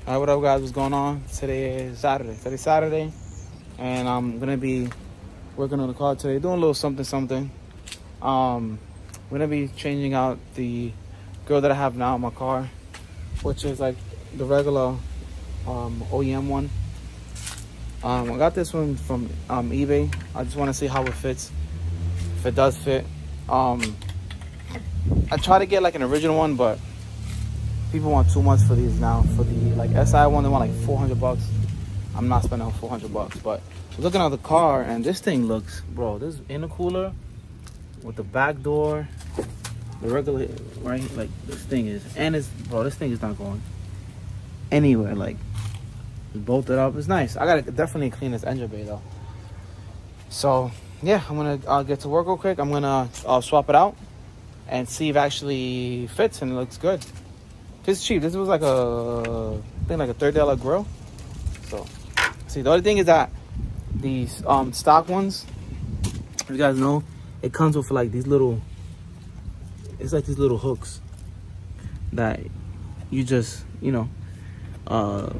Alright, what up guys, what's going on? Today is Saturday. Today's Saturday. And I'm gonna be working on the car today, doing a little something. I'm gonna be changing out the grill that I have now in my car, which is like the regular OEM one. I got this one from eBay. I just want to see how it fits, if it does fit. I try to get like an original one, but people want too much for these now. For the like SI one, they want like 400 bucks. I'm not spending 400 bucks, but looking at the car, and this thing looks, bro, this intercooler with the back door, the regular, right? Like this thing is, and it's, bro, this thing is not going anywhere. Like it's bolted up. It's nice. I gotta definitely clean this engine bay though. So yeah, I'm gonna get to work real quick. I'm gonna swap it out and see if it actually fits and it looks good. It's cheap. This was like I think like a $30 grill. So see, the only thing is that these stock ones, you guys know, it comes with like these little, it's like these little hooks that you just, you know,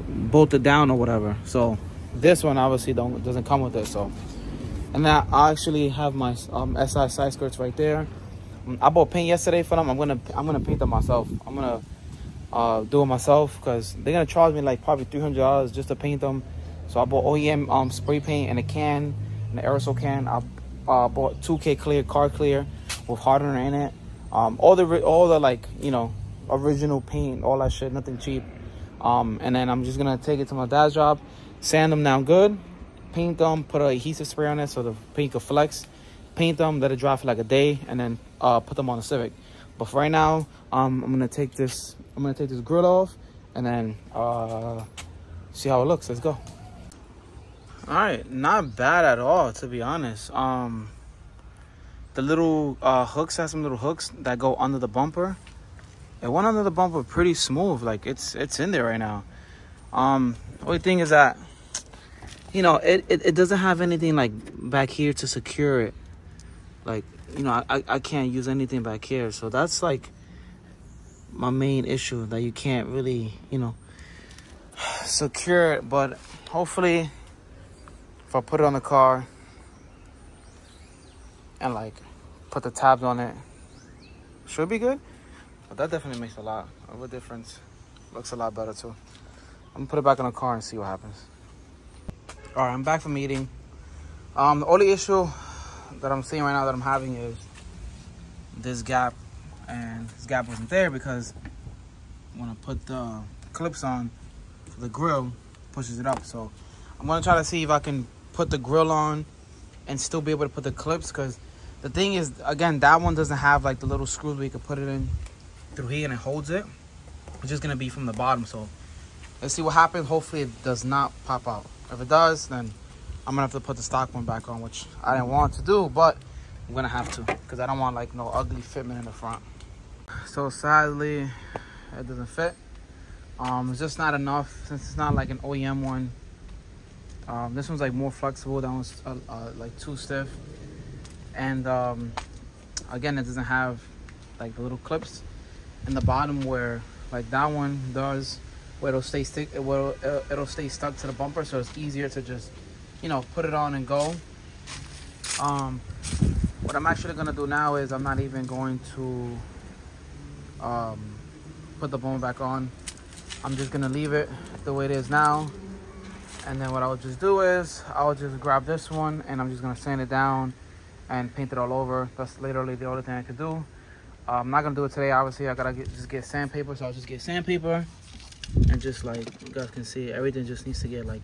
bolt it down or whatever. So this one obviously doesn't come with it. So, and now I actually have my SI side skirts right there. I bought paint yesterday for them. I'm gonna paint them myself. I'm gonna do it myself because they're gonna charge me like probably $300 just to paint them. So I bought OEM spray paint in a can, an aerosol can. I bought 2K clear, car clear with hardener in it. All the like, you know, original paint, all that shit, nothing cheap. And then I'm just gonna take it to my dad's job, sand them down good, paint them, put an adhesive spray on it so the paint can flex, paint them, let it dry for like a day, and then put them on the Civic. But for right now, I'm gonna take this grill off and then see how it looks. Let's go. All right, not bad at all, to be honest. The little hooks has some little hooks that go under the bumper. It went under the bumper pretty smooth. Like it's in there right now. Only thing is that, you know, it doesn't have anything like back here to secure it. Like, you know, I can't use anything back here. So that's like my main issue, that you can't really, you know, secure it. But hopefully if I put it on the car and like put the tabs on it, should be good. But that definitely makes a lot of a difference. Looks a lot better too. I'm gonna put it back in the car and see what happens. All right, I'm back from eating. The only issue that I'm seeing right now that I'm having is this gap, and this gap wasn't there because when I put the clips on for the grill, pushes it up. So I'm gonna try to see if I can put the grill on and still be able to put the clips, because the thing is, again, that one doesn't have like the little screws where you can put it in through here and it holds it. It's just gonna be from the bottom. So let's see what happens. Hopefully it does not pop out. If it does, then I'm gonna have to put the stock one back on, which I didn't want to do, but I'm gonna have to because I don't want like no ugly fitment in the front. So sadly, it doesn't fit. It's just not enough since it's not like an OEM one. This one's like more flexible. That one's like too stiff. And again, it doesn't have like the little clips in the bottom where like that one does, where it'll stay it'll stay stuck to the bumper, so it's easier to just, you know, put it on and go. What I'm actually gonna do now is I'm not even going to put the bumper back on. I'm just gonna leave it the way it is now, and then what I'll just do is I'll just grab this one and I'm just gonna sand it down and paint it all over. That's literally the only thing I could do. I'm not gonna do it today, obviously. I gotta just get sandpaper, so I'll just get sandpaper and just, like you guys can see, everything just needs to get like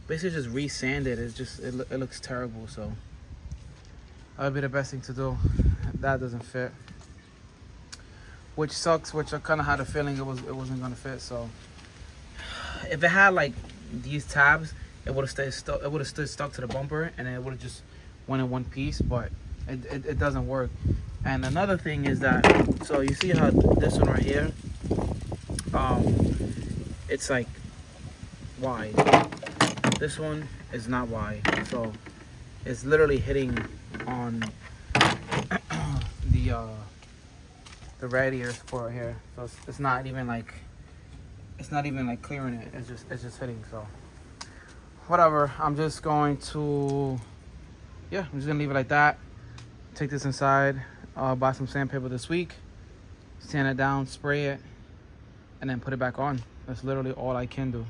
basically just re-sanded. It's just it looks terrible, so that would be the best thing to do. That doesn't fit, which sucks, which I kind of had a feeling it wasn't gonna fit. So if it had like these tabs, it would have stayed stuck. It would have stood stuck to the bumper, and it would have just went in one piece. But it doesn't work. And another thing is that, so you see how this one right here, it's like wide. This one is not wide, so it's literally hitting on the radiator support here. So it's not even like it's not even like clearing it. It's just hitting. So whatever. I'm just going to, yeah, I'm just gonna leave it like that. Take this inside, buy some sandpaper this week, sand it down, spray it, and then put it back on. That's literally all I can do.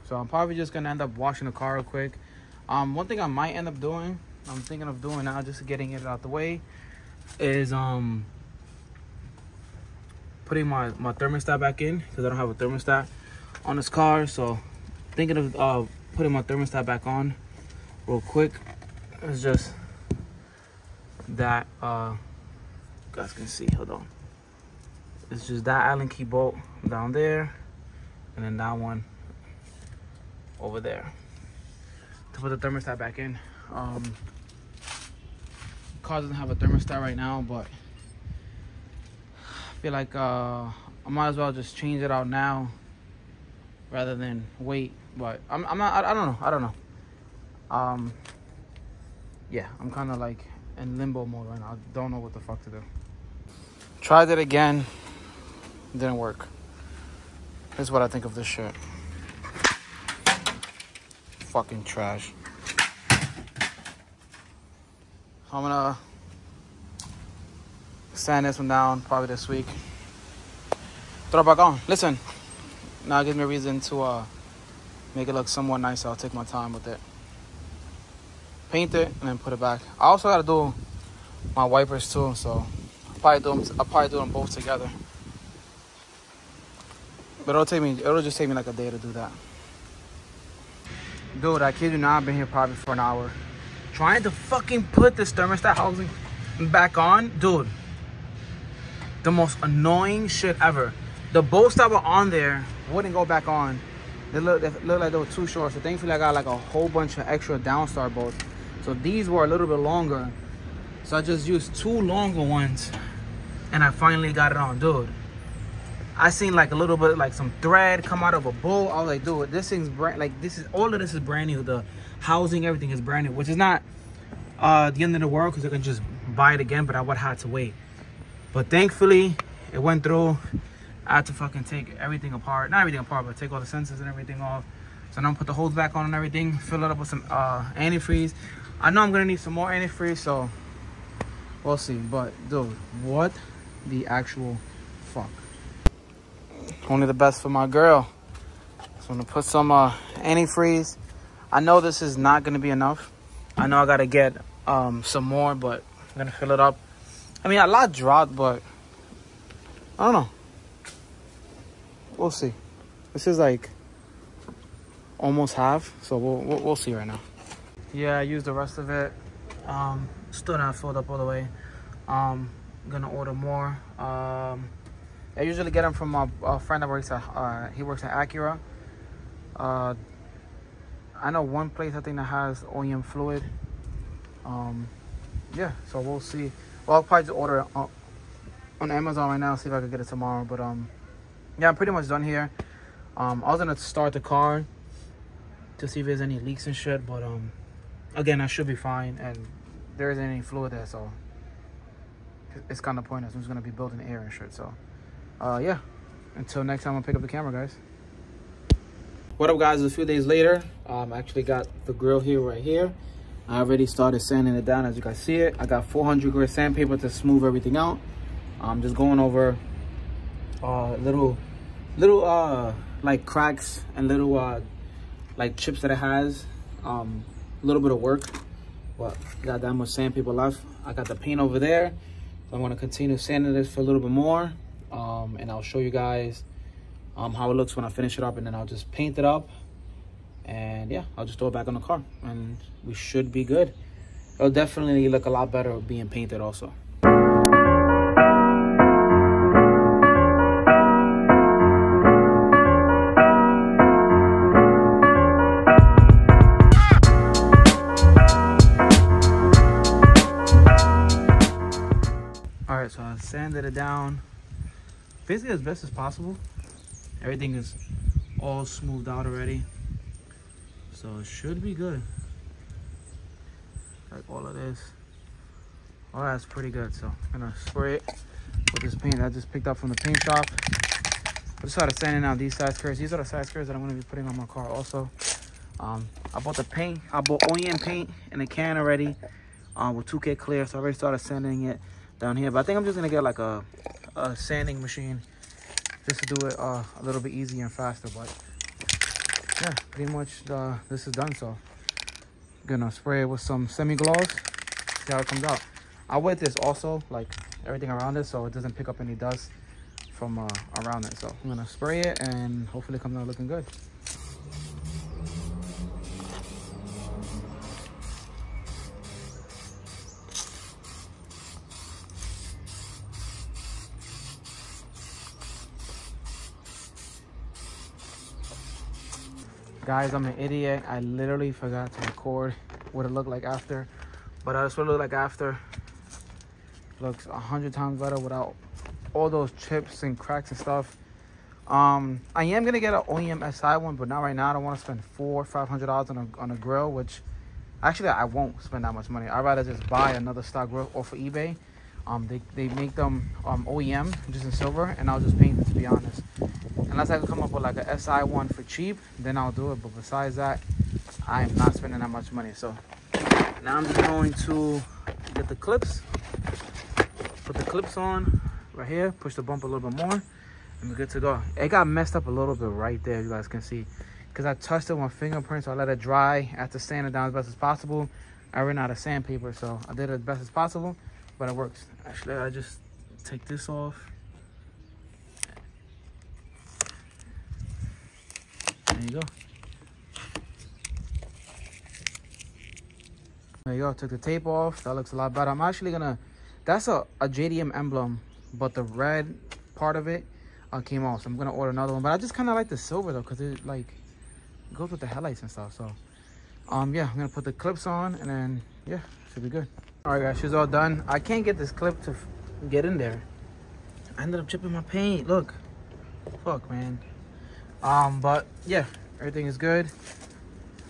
So I'm probably just gonna end up washing the car real quick. One thing I might end up doing, I'm thinking of doing now, just getting it out the way, is putting my thermostat back in, because I don't have a thermostat on this car. So thinking of putting my thermostat back on real quick. It's just that you guys can see, hold on, it's just that Allen key bolt down there, and then that one over there to put the thermostat back in. Car doesn't have a thermostat right now, but I feel like I might as well just change it out now rather than wait. But I don't know. Yeah, I'm kind of like in limbo mode right now. I don't know what the fuck to do. Tried it again, didn't work. This is what I think of this shit. Fucking trash. I'm gonna sand this one down probably this week. Throw it back on. Listen, now it gives me a reason to make it look somewhat nice. I'll take my time with it. Paint it and then put it back. I also gotta do my wipers too, so I'll probably do them both together. But it'll just take me like a day to do that. Dude, I kid you not, I've been here probably for an hour trying to fucking put this thermostat housing back on. Dude, the most annoying shit ever. The bolts that were on there wouldn't go back on. They look like they were too short. So thankfully I got like a whole bunch of extra downstar bolts. So these were a little bit longer. So I just used 2 longer ones and I finally got it on. Dude, I seen like a little bit like some thread come out of a bolt. I was like, dude, this thing's brand, like all of this is brand new. The housing, everything is brand new, which is not the end of the world because I can just buy it again, but I would have to wait. But thankfully it went through. I had to fucking take everything apart, not everything apart, but take all the sensors and everything off. So now I'm put the hose back on and everything, fill it up with some antifreeze. I know I'm gonna need some more antifreeze, so we'll see. But dude, what the actual fuck? Only the best for my girl. So I'm gonna put some antifreeze. I know this is not gonna be enough. I know I gotta get some more, but I'm gonna fill it up. I mean, a lot dropped, but I don't know. We'll see. This is like almost half, so we'll see right now. Yeah, I used the rest of it. Still not filled up all the way. Gonna order more. I usually get them from a friend that works at he works at Acura. I know one place I think that has OEM fluid. Yeah, so we'll see. Well, I'll probably just order it on Amazon right now, see if I can get it tomorrow. But yeah, I'm pretty much done here. I was gonna start the car to see if there's any leaks and shit, but again, I should be fine, and there isn't any fluid there, so it's kind of pointless. I'm just gonna be building air and shit. So yeah, until next time, I'll pick up the camera, guys. What up, guys? A few days later, I actually got the grill here right here. I already started sanding it down, as you guys see it. I got 400 grit sandpaper to smooth everything out. I'm just going over little like cracks and little like chips that it has. A little bit of work, but got that much sandpaper left. I got the paint over there, so I'm going to continue sanding this for a little bit more, and I'll show you guys how it looks when I finish it up, and then I'll just paint it up, and yeah, I'll just throw it back on the car and we should be good. It'll definitely look a lot better being painted also. All right, so I sanded it down basically as best as possible. Everything is all smoothed out already, so it should be good. Like all of this, all that's pretty good. So I'm gonna spray it with this paint I just picked up from the paint shop. I just started sanding out these side skirts. These are the side skirts that I'm going to be putting on my car also. I bought the paint. I bought OEM paint in a can already with 2K clear. So I already started sanding it down here. But I think I'm just going to get like a sanding machine just to do it a little bit easier and faster. But yeah, pretty much this is done. So I'm going to spray it with some semi-gloss. See how it comes out. I wet this also, like everything around it, so it doesn't pick up any dust from around it. So I'm gonna spray it and hopefully it comes out looking good. Guys, I'm an idiot. I literally forgot to record what it looked like after, but that's what it looked like after. Looks 100 times better without all those chips and cracks and stuff. I am gonna get an OEM SI one, but not right now. I don't want to spend $400 or $500 on a grill, which actually I won't spend that much money. I'd rather just buy another stock grill off of eBay. They make them OEM just in silver, and I'll just paint it, to be honest. Unless I can come up with like a SI one for cheap, then I'll do it. But besides that, I am not spending that much money. So now I'm just going to get the clips. Put the clips on right here, push the bumper a little bit more, and we're good to go. It got messed up a little bit right there, you guys can see, because I touched it with my fingerprint, so I let it dry after sanding it down as best as possible. I ran out of sandpaper, so I did it as best as possible, but it works. Actually, I just take this off. There you go. There you go, took the tape off. That looks a lot better. I'm actually gonna, that's a JDM emblem, but the red part of it came off. So I'm gonna order another one. But I just kind of like the silver though, because it like goes with the headlights and stuff. So yeah, I'm gonna put the clips on, and then yeah, should be good. All right, guys, she's all done. I can't get this clip to get in there. I ended up chipping my paint. Look, fuck, man. But yeah, everything is good.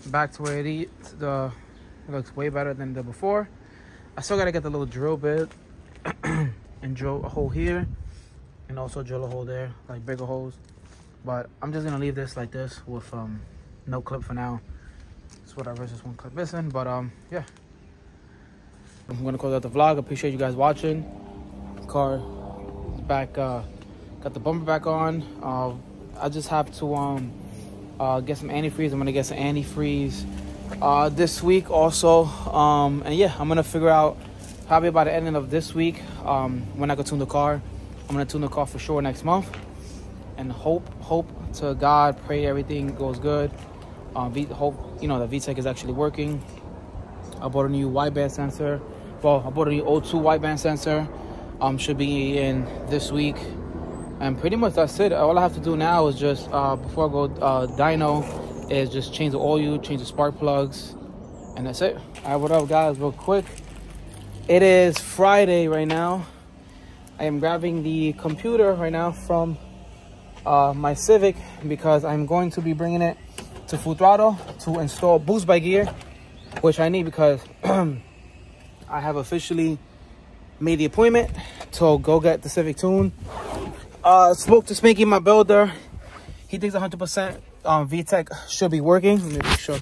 Back to where it is. It looks way better than the before. I still gotta get the little drill bit and drill a hole here, and also drill a hole there, like bigger holes. But I'm just gonna leave this like this with no clip for now. It's whatever, it's just one clip missing. But yeah, I'm gonna close out the vlog. Appreciate you guys watching. Car back, got the bumper back on. I just have to get some antifreeze. I'm gonna get some antifreeze this week also, and yeah, I'm gonna figure out probably by the end of this week when I go tune the car. I'm gonna tune the car for sure next month, and hope to God, pray everything goes good. Hope, you know, the VTEC is actually working. I bought a new wideband sensor. Well, I bought a new O2 wideband sensor. Should be in this week, and pretty much that's it. All I have to do now is just before I go dyno, is just change the oil, change the spark plugs, and that's it. All right, what up, guys? Real quick, it is Friday right now. I am grabbing the computer right now from my Civic, because I'm going to be bringing it to Full Throttle to install boost by gear, which I need because I have officially made the appointment to go get the Civic tune. Spoke to Spanky, my builder. He thinks 100% VTEC should be working. Let me make sure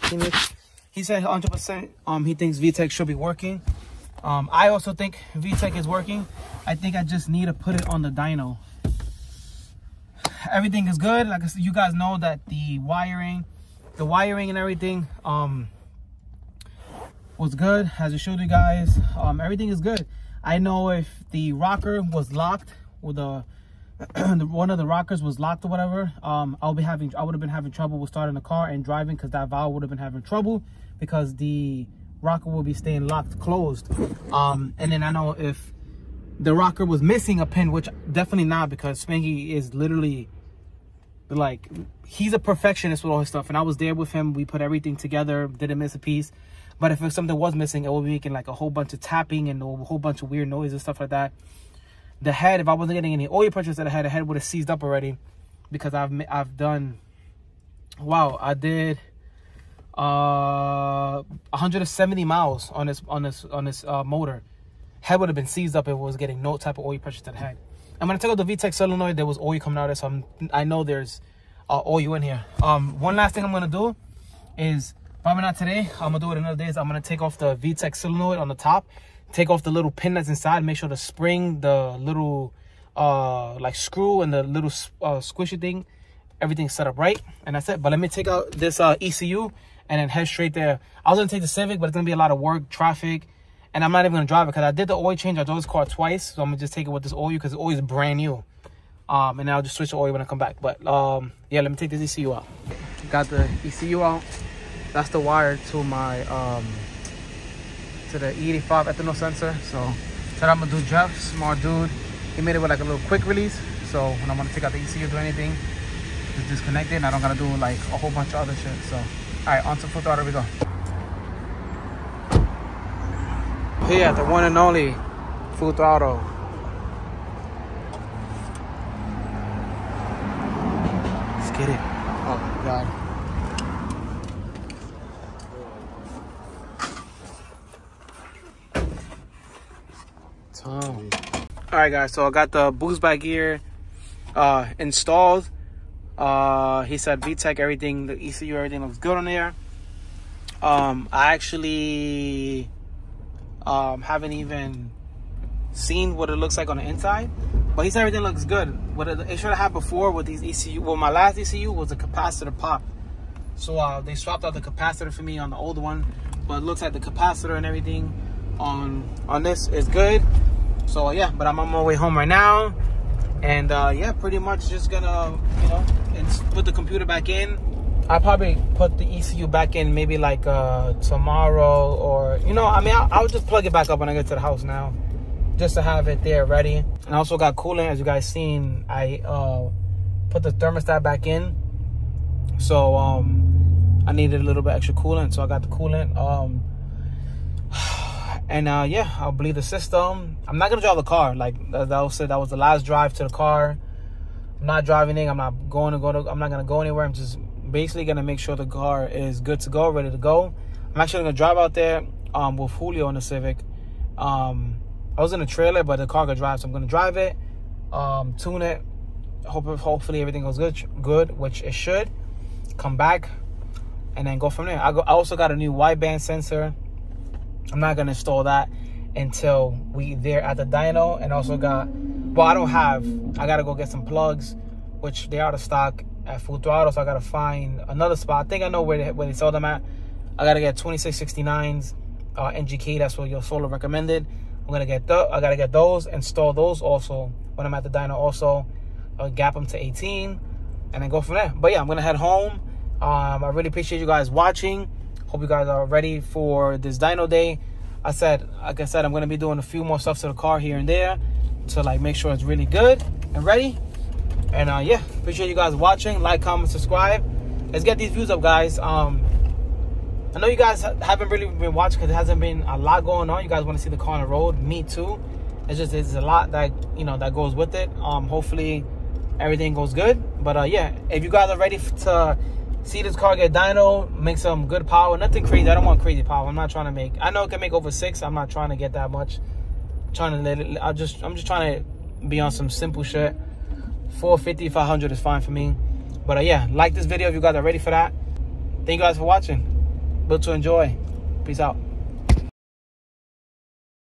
he said 100% he thinks VTEC should be working. I also think VTEC is working. I think I just need to put it on the dyno. Everything is good. Like I said, you guys know that the wiring and everything was good, as I showed you guys. Everything is good. I know if the rocker was locked, with one of the rockers was locked or whatever, I would have been having trouble with starting the car and driving, because that valve would have been having trouble because the rocker will be staying locked closed. And then I know if the rocker was missing a pin, which definitely not, because Spanky is literally like, he's a perfectionist with all his stuff, and I was there with him. We put everything together, didn't miss a piece. But if something was missing, it would be making like a whole bunch of tapping and a whole bunch of weird noise and stuff like that. The head, if I wasn't getting any oil pressures to the head would have seized up already, because I've done, wow, I did 170 miles on this motor. Head would have been seized up if it was getting no type of oil pressure to the head. I'm gonna take out the VTEC solenoid. There was oil coming out of it, so I know there's oil in here. One last thing I'm gonna do is, probably not today, I'm gonna do it another day, is I'm gonna take off the VTEC solenoid on the top, take off the little pin that's inside, make sure the spring, the little like screw and the little squishy thing, everything's set up right, and that's it. But let me take out this ECU and then head straight there. I was gonna take the Civic, but it's gonna be a lot of work, traffic, and I'm not even gonna drive it because I did the oil change. I drove this car twice, so I'm gonna just take it with this oil because the oil is brand new. And then I'll just switch the oil when I come back. But yeah, let me take this ECU out. Got the ECU out. That's the wire to my to the E85 ethanol sensor. So today I'm gonna do Jeff, smart dude. He made it with like a little quick release. So when I'm gonna take out the ECU or anything, just disconnect it, and I don't gotta do like a whole bunch of other shit. So all right, on to full throttle we go. Here at the one and only full throttle. Let's get it. Oh my God. Tom. All right, guys. So I got the boost back gear installed. He said VTEC, everything, the ECU, everything looks good on there. I actually haven't even seen what it looks like on the inside, but he said everything looks good. What it should have had before with these ECU, well, my last ECU was a capacitor pop, so they swapped out the capacitor for me on the old one, but it looks like the capacitor and everything on this is good. So yeah, but I'm on my way home right now, and yeah, pretty much just gonna, you know, put the computer back in. I'll probably put the ECU back in maybe like tomorrow, or, you know, I mean, I'll just plug it back up when I get to the house now, just to have it there ready. And I also got coolant, as you guys seen. I put the thermostat back in, so I needed a little bit extra coolant, so I got the coolant. And yeah, I'll bleed the system. I'm not gonna drive the car. Like that was the last drive to the car. I'm not driving it. I'm not gonna go anywhere. I'm just basically gonna make sure the car is good to go, ready to go. I'm actually gonna drive out there with Julio in the Civic. I was in a trailer, but the car could drive, so I'm gonna drive it, tune it. Hopefully everything goes good, which it should. Come back and then go from there. I also got a new wideband sensor. I'm not gonna install that until we there at the dyno, and also got, well, I gotta go get some plugs, which they're out of stock at Full Throttle, so I gotta find another spot. I think I know where they sell them at. I gotta get 2669s NGK. That's what your solar recommended. I gotta get those, install those also when I'm at the dyno. Also gap them to 18, and then go from there. But yeah, I'm gonna head home. I really appreciate you guys watching. Hope you guys are ready for this dyno day. Like I said, I'm gonna be doing a few more stuff to the car here and there to like make sure it's really good and ready. And yeah, appreciate you guys watching. Like, comment, subscribe. Let's get these views up, guys. I know you guys haven't really been watching because there hasn't been a lot going on. You guys want to see the car on the road. Me too. It's a lot that, you know, that goes with it. Hopefully everything goes good. But yeah, if you guys are ready to see this car get dyno, make some good power. Nothing crazy. I don't want crazy power. I'm not trying to make, I know it can make over 6. I'm not trying to get that much. I'm just trying to be on some simple shit. 450, 500 is fine for me. But yeah, like this video if you guys are ready for that. Thank you guys for watching. Built to enjoy. Peace out.